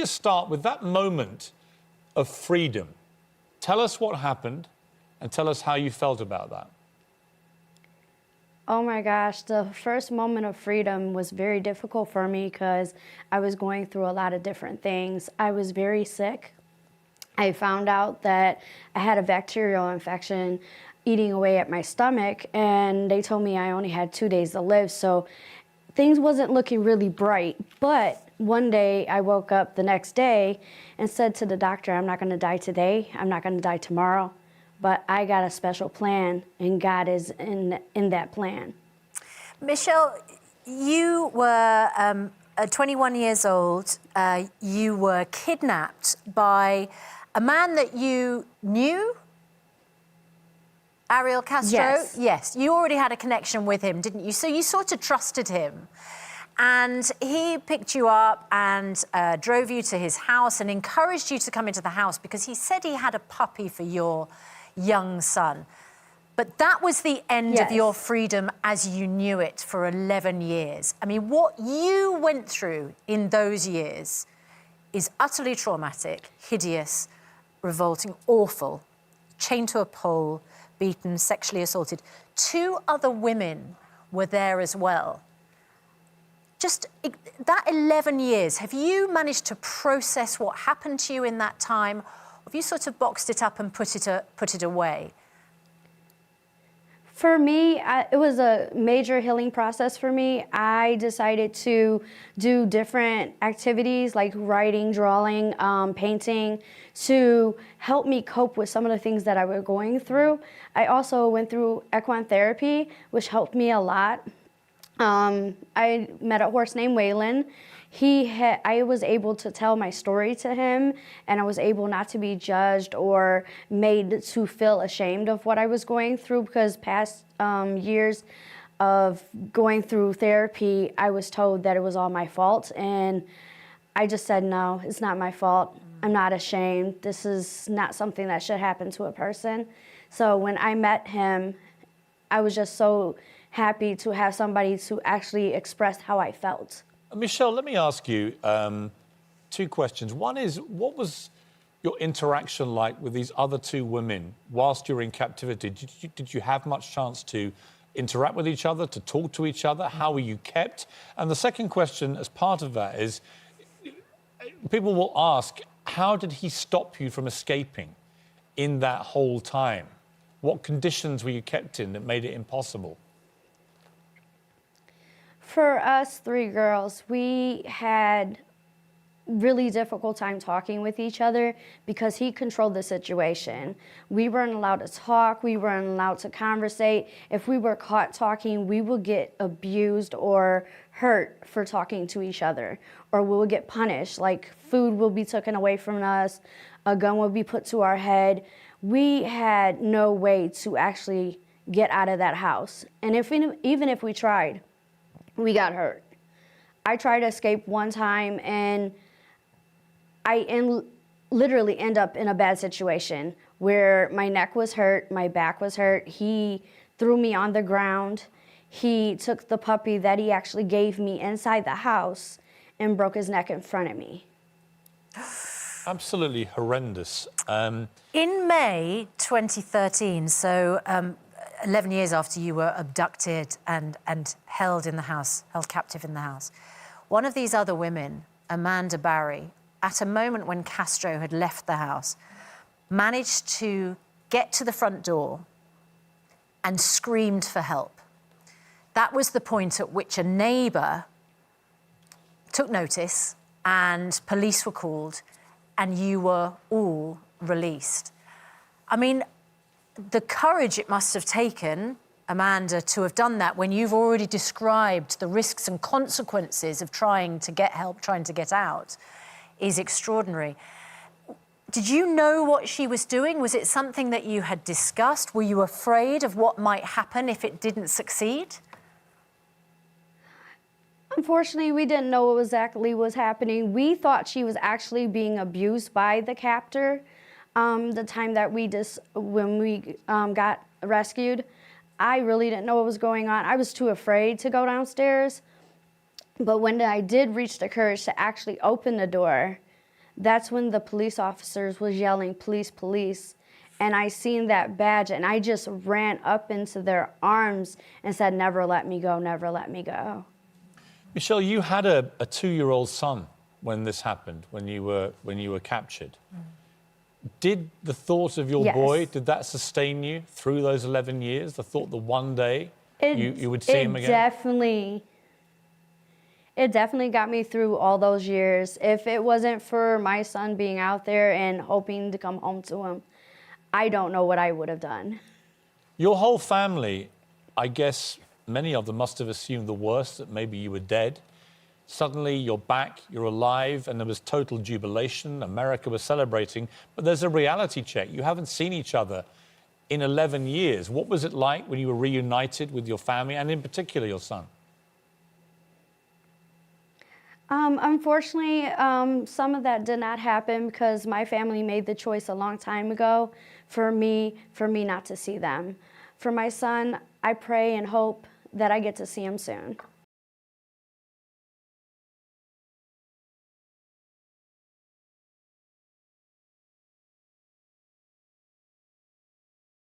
just start with that moment of freedom. Tell us what happened and tell us how you felt about that. Oh my gosh, the first moment of freedom was very difficult for me because I was going through a lot of different things. I was very sick. I found out that I had a bacterial infection eating away at my stomach, and they told me I only had 2 days to live, so things wasn't looking really bright. But one day I woke up the next day and said to the doctor, I'm not gonna die today, I'm not gonna die tomorrow, but I got a special plan, and God is in that plan. Michelle, you were 21 years old. You were kidnapped by a man that you knew, Ariel Castro? Yes. Yes, you already had a connection with him, didn't you? So you sort of trusted him. And he picked you up and drove you to his house and encouraged you to come into the house because he said he had a puppy for your young son. But that was the end of your freedom as you knew it for 11 years. I mean, what you went through in those years is utterly traumatic, hideous, revolting, awful. Chained to a pole, beaten, sexually assaulted. 2 other women were there as well. Just that 11 years, have you managed to process what happened to you in that time? Or have you sort of boxed it up and put it away? For me, it was a major healing process for me. I decided to do different activities like writing, drawing, painting to help me cope with some of the things that I was going through. I also went through equine therapy, which helped me a lot. I met a horse named Waylon. I was able to tell my story to him, and I was able not to be judged or made to feel ashamed of what I was going through, because past years of going through therapy, I was told that it was all my fault, and I just said, no, it's not my fault. I'm not ashamed. This is not something that should happen to a person. So when I met him, I was just so happy to have somebody to actually express how I felt. Michelle, let me ask you 2 questions. One is, what was your interaction like with these other 2 women whilst you were in captivity? Did you have much chance to interact with each other, to talk to each other? How were you kept? And the second question, as part of that, is people will ask, how did he stop you from escaping in that whole time? What conditions were you kept in that made it impossible? For us 3 girls, we had really difficult time talking with each other because he controlled the situation. We weren't allowed to talk, we weren't allowed to conversate. If we were caught talking, we would get abused or hurt for talking to each other, or we would get punished, like food will be taken away from us, a gun will be put to our head. We had no way to actually get out of that house. And even if we tried, we got hurt. I tried to escape one time, and I literally end up in a bad situation where my neck was hurt, my back was hurt. He threw me on the ground. He took the puppy that he actually gave me inside the house and broke his neck in front of me. Absolutely horrendous. In May 2013, so 11 years after you were abducted and held in the house, held captive in the house, one of these other women, Amanda Barry, at a moment when Castro had left the house, managed to get to the front door and screamed for help. That was the point at which a neighbour took notice and police were called and you were all released. I mean, the courage it must have taken, Amanda, to have done that when you've already described the risks and consequences of trying to get help, trying to get out, is extraordinary. Did you know what she was doing? Was it something that you had discussed? Were you afraid of what might happen if it didn't succeed? Unfortunately, we didn't know what exactly was happening. We thought she was actually being abused by the captor. The time that when we got rescued, I really didn't know what was going on. I was too afraid to go downstairs. But when I did reach the courage to actually open the door, that's when the police officers was yelling, "Police, police." And I seen that badge, and I just ran up into their arms and said, "Never let me go, never let me go." Michelle, you had a 2-year-old son when this happened, when you were captured. Did the thought of your Yes. boy, did that sustain you through those 11 years? The thought that one day you would see him again? It definitely got me through all those years. If it wasn't for my son being out there and hoping to come home to him, I don't know what I would have done. Your whole family, I guess many of them must have assumed the worst, that maybe you were dead. Suddenly you're back, you're alive, and there was total jubilation. America was celebrating, but there's a reality check. You haven't seen each other in 11 years. What was it like when you were reunited with your family, and in particular your son? Unfortunately, some of that did not happen because my family made the choice a long time ago for me not to see them. For my son, I pray and hope that I get to see him soon.